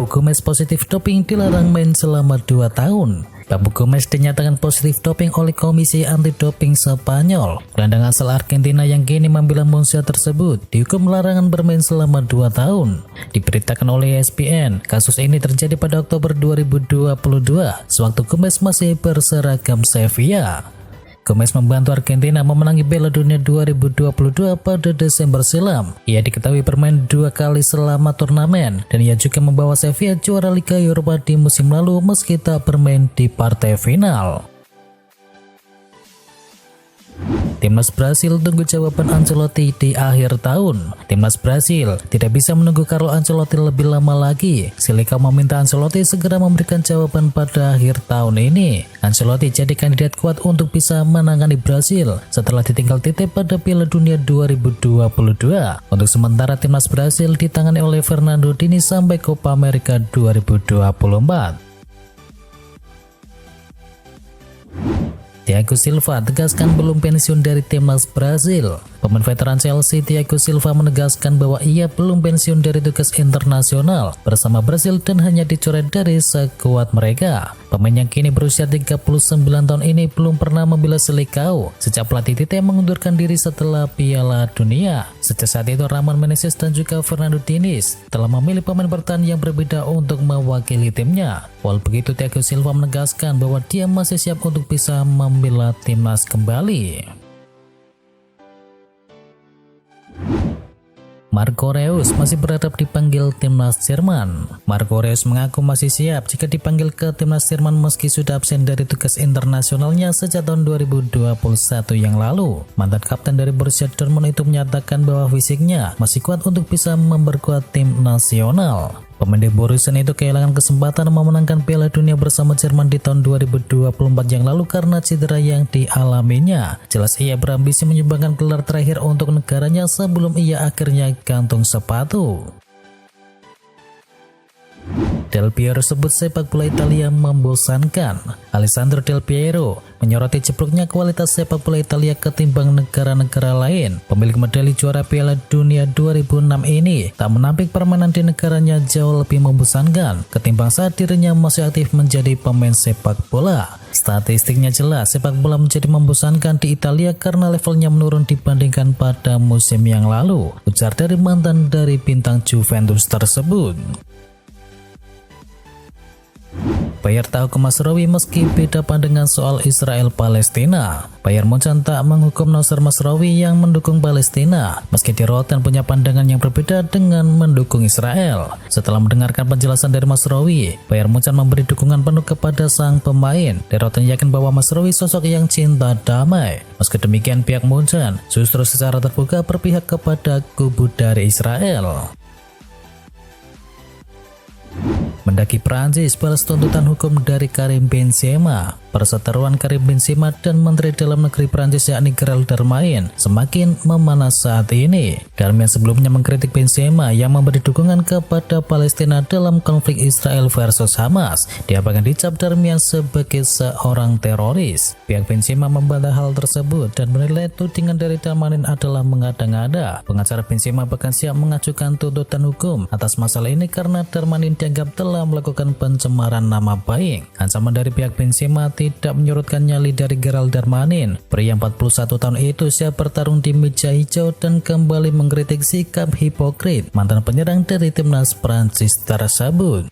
Papu Gomez positif doping dilarang main selama 2 tahun. Papu Gomez dinyatakan positif doping oleh Komisi Anti Doping Spanyol. Gelandang asal Argentina yang kini membela Monza tersebut dihukum larangan bermain selama 2 tahun. Diberitakan oleh ESPN, kasus ini terjadi pada Oktober 2022 sewaktu Gomez masih berseragam Sevilla. Gomez membantu Argentina memenangi Piala Dunia 2022 pada Desember silam. Ia diketahui bermain 2 kali selama turnamen dan ia juga membawa Sevilla juara Liga Eropa di musim lalu meski tak bermain di partai final. Timnas Brasil tunggu jawaban Ancelotti di akhir tahun. Timnas Brasil tidak bisa menunggu Carlo Ancelotti lebih lama lagi. Silikau meminta Ancelotti segera memberikan jawaban pada akhir tahun ini. Ancelotti jadi kandidat kuat untuk bisa menangani Brasil setelah ditinggal titip pada Piala Dunia 2022. Untuk sementara timnas Brasil ditangani oleh Fernando Diniz sampai Copa America 2024. Thiago Silva tegaskan belum pensiun dari timnas Brasil. Pemain veteran Chelsea Thiago Silva menegaskan bahwa ia belum pensiun dari tugas internasional bersama Brasil dan hanya dicoret dari skuad mereka. Pemain yang kini berusia 39 tahun ini belum pernah membela Silikau sejak pelatih Tite mengundurkan diri setelah Piala Dunia. Sejak saat itu Ramon Menezes dan juga Fernando Diniz telah memilih pemain bertahan yang berbeda untuk mewakili timnya. Walau begitu, Thiago Silva menegaskan bahwa dia masih siap untuk bisa membela timnas kembali. Marco Reus masih berharap dipanggil timnas Jerman. Marco Reus mengaku masih siap jika dipanggil ke timnas Jerman meski sudah absen dari tugas internasionalnya sejak tahun 2021 yang lalu. Mantan kapten dari Borussia Dortmund itu menyatakan bahwa fisiknya masih kuat untuk bisa memperkuat tim nasional. Pemain di Borussia itu kehilangan kesempatan memenangkan Piala Dunia bersama Jerman di tahun 2024 yang lalu karena cedera yang dialaminya. Jelas ia berambisi menyumbangkan gelar terakhir untuk negaranya sebelum ia akhirnya gantung sepatu. Del Piero sebut sepak bola Italia membosankan. Alessandro Del Piero menyoroti jebloknya kualitas sepak bola Italia ketimbang negara-negara lain. Pemilik medali juara Piala Dunia 2006 ini tak menampik permainan di negaranya jauh lebih membosankan ketimbang saat dirinya masih aktif menjadi pemain sepak bola. Statistiknya jelas sepak bola menjadi membosankan di Italia karena levelnya menurun dibandingkan pada musim yang lalu, ujar dari mantan dari bintang Juventus tersebut. Bayern tahu ke Masraoui meski beda pandangan soal Israel-Palestina. Bayern Munchen tak menghukum Nausar Masraoui yang mendukung Palestina, meski di Rotten punya pandangan yang berbeda dengan mendukung Israel. Setelah mendengarkan penjelasan dari Masraoui, Bayern Munchen memberi dukungan penuh kepada sang pemain. Di Rotten yakin bahwa Masraoui sosok yang cinta damai. Meski demikian, pihak Munchen justru secara terbuka berpihak kepada kubu dari Israel. Mendaki Prancis balas tuntutan hukum dari Karim Benzema. Perseteruan Karim Benzema dan Menteri Dalam Negeri Prancis yakni Gerald Darmanin semakin memanas saat ini. Darmanin sebelumnya mengkritik Benzema yang memberi dukungan kepada Palestina dalam konflik Israel versus Hamas. Dia bahkan dicap Darmanin sebagai seorang teroris. Pihak Benzema membantah hal tersebut dan menilai tudingan dari Darmanin adalah mengada-ngada. Pengacara Benzema bahkan siap mengajukan tuntutan hukum atas masalah ini karena Darmanin dianggap telah melakukan pencemaran nama baik. Ancaman dari pihak Benzema tidak menyurutkan nyali dari Gerald Darmanin. Pria 41 tahun itu siap bertarung di meja hijau dan kembali mengkritik sikap hipokrit mantan penyerang dari timnas Prancis tersebut.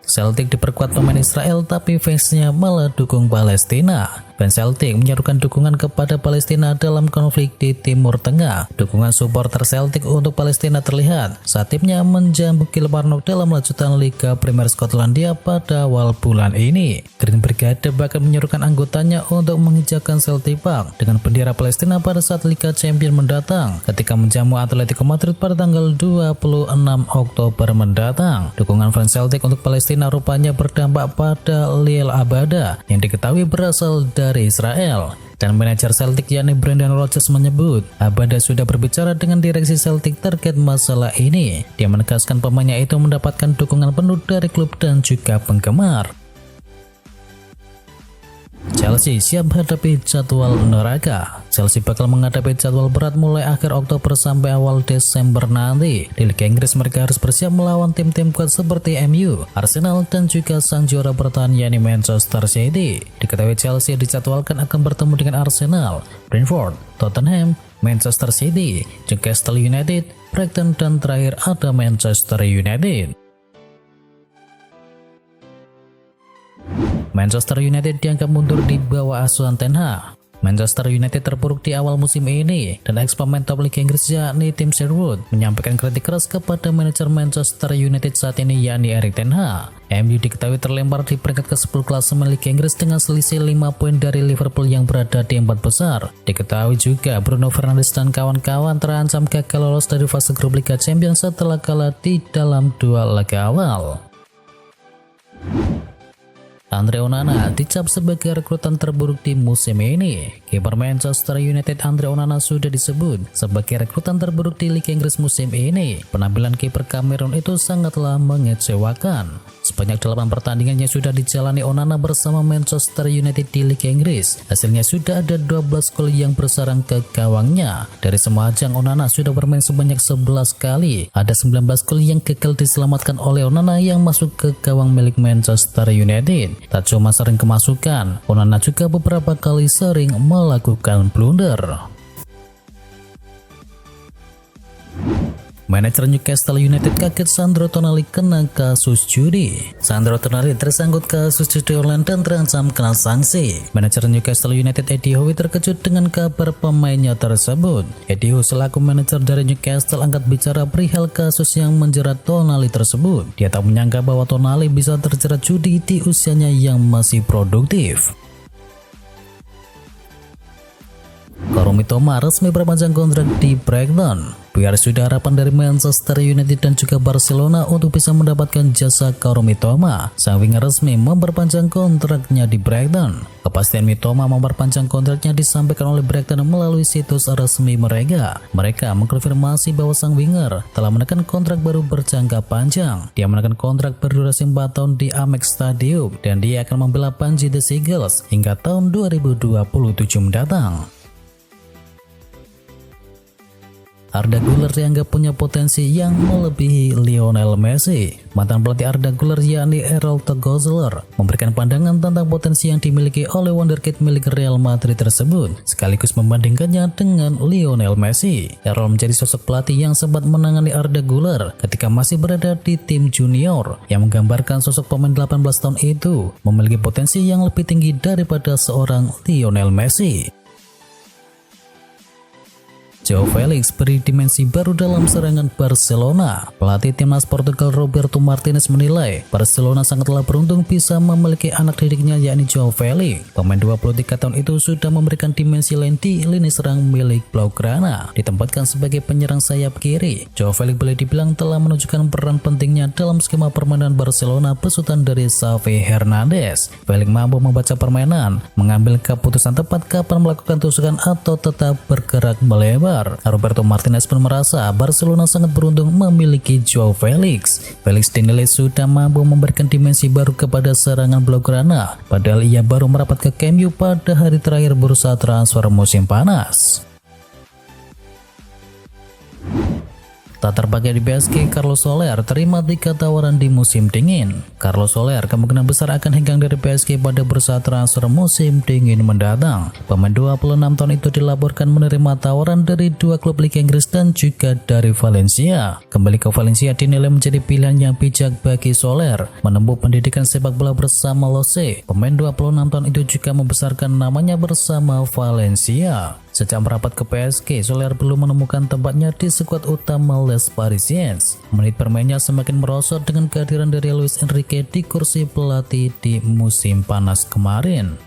Celtic diperkuat pemain Israel tapi fansnya malah dukung Palestina. Fans Celtic menyerukan dukungan kepada Palestina dalam konflik di Timur Tengah. Dukungan supporter Celtic untuk Palestina terlihat saat timnya menjambuk Kilmarnock dalam lanjutan Liga Premier Skotlandia pada awal bulan ini. Green Brigade bahkan menyerukan anggotanya untuk menghijaukan Celtic Park dengan bendera Palestina pada saat Liga Champions mendatang ketika menjamu Atletico Madrid pada tanggal 26 Oktober mendatang. Dukungan fans Celtic untuk Palestina rupanya berdampak pada Liel Abada yang diketahui berasal dari Israel. Dan manajer Celtic yakni Brendan Rodgers menyebut Abada sudah berbicara dengan direksi Celtic terkait masalah ini. Dia menegaskan pemainnya itu mendapatkan dukungan penuh dari klub dan juga penggemar. Chelsea siap hadapi jadwal neraka. Chelsea bakal menghadapi jadwal berat mulai akhir Oktober sampai awal Desember nanti. Di Liga Inggris mereka harus bersiap melawan tim-tim kuat seperti MU, Arsenal, dan juga sang juara bertahan yakni Manchester City. Diketahui Chelsea dijadwalkan akan bertemu dengan Arsenal, Brentford, Tottenham, Manchester City, Newcastle United, Brighton, dan terakhir ada Manchester United. Manchester United dianggap mundur di bawah asuhan Ten Hag. Manchester United terpuruk di awal musim ini dan ex-pemain top Liga Inggris yakni Tim Sherwood menyampaikan kritik keras kepada manajer Manchester United saat ini yakni Erik ten Hag. MU diketahui terlempar di peringkat ke-10 klasemen Liga Inggris dengan selisih 5 poin dari Liverpool yang berada di 4 besar. Diketahui juga Bruno Fernandes dan kawan-kawan terancam gagal lolos dari fase grup Liga Champions setelah kalah di dalam 2 laga awal. Andre Onana dicap sebagai rekrutan terburuk di musim ini. Kiper Manchester United Andre Onana sudah disebut sebagai rekrutan terburuk di Liga Inggris musim ini. Penampilan kiper Kamerun itu sangatlah mengecewakan. Sebanyak 8 pertandingannya sudah dijalani Onana bersama Manchester United di Liga Inggris. Hasilnya sudah ada 12 gol yang bersarang ke gawangnya. Dari semua ajang Onana sudah bermain sebanyak 11 kali. Ada 19 gol yang gagal diselamatkan oleh Onana yang masuk ke gawang milik Manchester United. Tak cuma sering kemasukan, Onana juga beberapa kali sering melakukan blunder. Manajer Newcastle United kaget Sandro Tonali kena kasus judi. Sandro Tonali tersangkut kasus judi online dan terancam kena sanksi. Manajer Newcastle United Eddie Howe terkejut dengan kabar pemainnya tersebut. Eddie Howe selaku manajer dari Newcastle angkat bicara perihal kasus yang menjerat Tonali tersebut. Dia tak menyangka bahwa Tonali bisa terjerat judi di usianya yang masih produktif. Kaoru Mitoma resmi perpanjang kontrak di Brighton. Biar sudah harapan dari Manchester United dan juga Barcelona untuk bisa mendapatkan jasa Kaoru Mitoma. Sang winger resmi memperpanjang kontraknya di Brighton. Kepastian Mitoma memperpanjang kontraknya disampaikan oleh Brighton melalui situs resmi mereka. Mereka mengkonfirmasi bahwa sang winger telah menekan kontrak baru berjangka panjang. Dia menekan kontrak berdurasi 4 tahun di Amex Stadium dan dia akan membela Panji The Seagulls hingga tahun 2027 mendatang. Arda Güler dianggap punya potensi yang melebihi Lionel Messi. Mantan pelatih Arda Güler yakni Errol Toggosler memberikan pandangan tentang potensi yang dimiliki oleh wonderkid milik Real Madrid tersebut, sekaligus membandingkannya dengan Lionel Messi. Errol menjadi sosok pelatih yang sempat menangani Arda Güler ketika masih berada di tim junior, yang menggambarkan sosok pemain 18 tahun itu memiliki potensi yang lebih tinggi daripada seorang Lionel Messi. Joao Felix beri dimensi baru dalam serangan Barcelona. Pelatih timnas Portugal Roberto Martinez menilai Barcelona sangatlah beruntung bisa memiliki anak didiknya yakni Joao Felix. Pemain 23 tahun itu sudah memberikan dimensi lain di lini serang milik Blaugrana. Ditempatkan sebagai penyerang sayap kiri, Joao Felix boleh dibilang telah menunjukkan peran pentingnya dalam skema permainan Barcelona besutan dari Xavi Hernandez. Felix mampu membaca permainan, mengambil keputusan tepat kapan melakukan tusukan atau tetap bergerak melebar. Roberto Martinez pun merasa Barcelona sangat beruntung memiliki Joao Felix. Felix dinilai sudah mampu memberikan dimensi baru kepada serangan Blaugrana, padahal ia baru merapat ke Camp Nou pada hari terakhir bursa transfer musim panas. Tak terpakai di PSG, Carlos Soler terima 3 tawaran di musim dingin. Carlos Soler kemungkinan besar akan hengkang dari PSG pada bursa transfer musim dingin mendatang. Pemain 26 tahun itu dilaporkan menerima tawaran dari 2 klub Liga Inggris dan juga dari Valencia. Kembali ke Valencia dinilai menjadi pilihan yang bijak bagi Soler menempuh pendidikan sepak bola bersama Lose. Pemain 26 tahun itu juga membesarkan namanya bersama Valencia. Sejak merapat ke PSG, Soler belum menemukan tempatnya di skuad utama Les Parisiens. Menit bermainnya semakin merosot dengan kehadiran dari Luis Enrique di kursi pelatih di musim panas kemarin.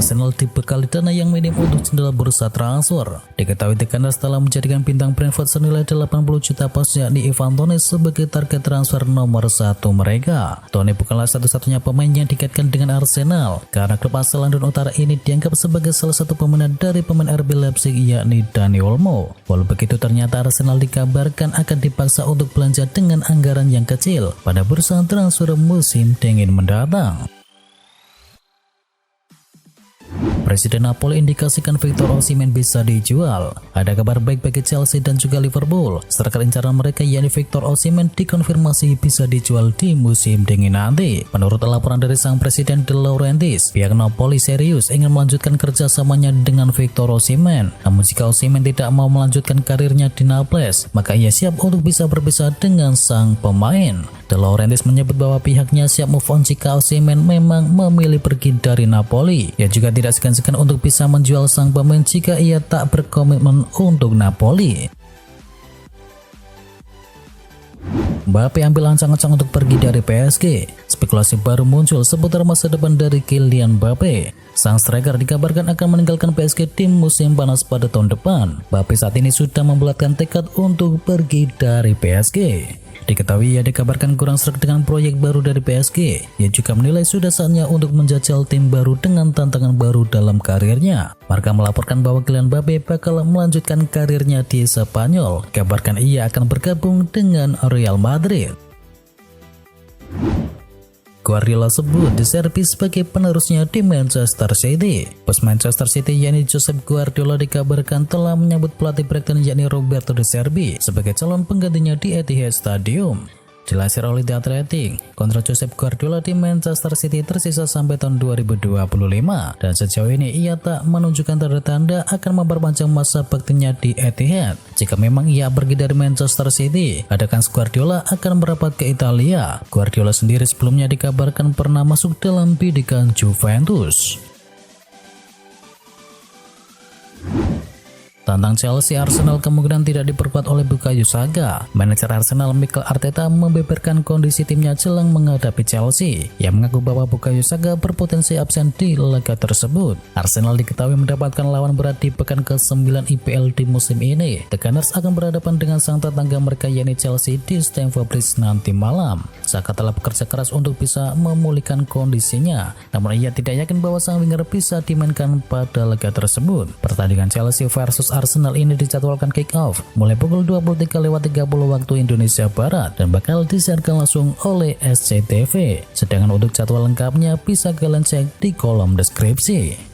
Arsenal dibekali dana yang minim untuk jendela bursa transfer. Diketahui The Gunners telah menjadikan bintang Brentford senilai 80 juta pounds yakni Ivan Toney sebagai target transfer nomor 1 mereka. Toney bukanlah satu-satunya pemain yang dikaitkan dengan Arsenal, karena klub asal London Utara ini dianggap sebagai salah satu peminat dari pemain RB Leipzig yakni Dani Olmo. Walau begitu, ternyata Arsenal dikabarkan akan dipaksa untuk belanja dengan anggaran yang kecil pada bursa transfer musim dingin mendatang. Presiden Napoli indikasikan Victor Osimhen bisa dijual. Ada kabar baik bagi Chelsea dan juga Liverpool. Striker incaran mereka yakni Victor Osimhen dikonfirmasi bisa dijual di musim dingin nanti. Menurut laporan dari sang presiden De Laurentiis, pihak Napoli serius ingin melanjutkan kerjasamanya dengan Victor Osimhen. Namun jika Osimhen tidak mau melanjutkan karirnya di Naples, maka ia siap untuk bisa berpisah dengan sang pemain. De Laurentiis menyebut bahwa pihaknya siap move on jika Osimhen memang memilih pergi dari Napoli. Ia juga tidak segan-segan untuk bisa menjual sang pemain jika ia tak berkomitmen untuk Napoli. Mbappe ambil ancang-ancang untuk pergi dari PSG. Spekulasi baru muncul seputar masa depan dari Kylian Mbappe. Sang striker dikabarkan akan meninggalkan PSG di musim panas pada tahun depan. Mbappe saat ini sudah membulatkan tekad untuk pergi dari PSG. Diketahui ia dikabarkan kurang sreg dengan proyek baru dari PSG. Ia juga menilai sudah saatnya untuk menjajal tim baru dengan tantangan baru dalam karirnya. Marca melaporkan bahwa Kylian Mbappe bakal melanjutkan karirnya di Spanyol. Dikabarkan ia akan bergabung dengan Real Madrid. Guardiola sebut De Zerbi sebagai penerusnya di Manchester City. Bos Manchester City yakni Josep Guardiola dikabarkan telah menyambut pelatih Brighton yakni Roberto De Zerbi sebagai calon penggantinya di Etihad Stadium. Dilansir oleh The Athletic, kontrak Josep Guardiola di Manchester City tersisa sampai tahun 2025 dan sejauh ini ia tak menunjukkan tanda-tanda akan memperpanjang masa baktinya di Etihad. Jika memang ia pergi dari Manchester City, adakah Guardiola akan merapat ke Italia? Guardiola sendiri sebelumnya dikabarkan pernah masuk dalam bidikan Juventus. Tantang Chelsea, Arsenal kemungkinan tidak diperkuat oleh Bukayo Saka. Manajer Arsenal Mikel Arteta membeberkan kondisi timnya jelang menghadapi Chelsea. Ia mengaku bahwa Bukayo Saka berpotensi absen di laga tersebut. Arsenal diketahui mendapatkan lawan berat di pekan ke-9 IPL di musim ini. The Gunners akan berhadapan dengan sang tetangga mereka yakni Chelsea di Stamford Bridge nanti malam. Saka telah bekerja keras untuk bisa memulihkan kondisinya, namun ia tidak yakin bahwa sang winger bisa dimainkan pada laga tersebut. Pertandingan Chelsea versus Arsenal ini dijadwalkan kick off mulai pukul 23.30 waktu Indonesia Barat dan bakal disiarkan langsung oleh SCTV. Sedangkan untuk jadwal lengkapnya bisa kalian cek di kolom deskripsi.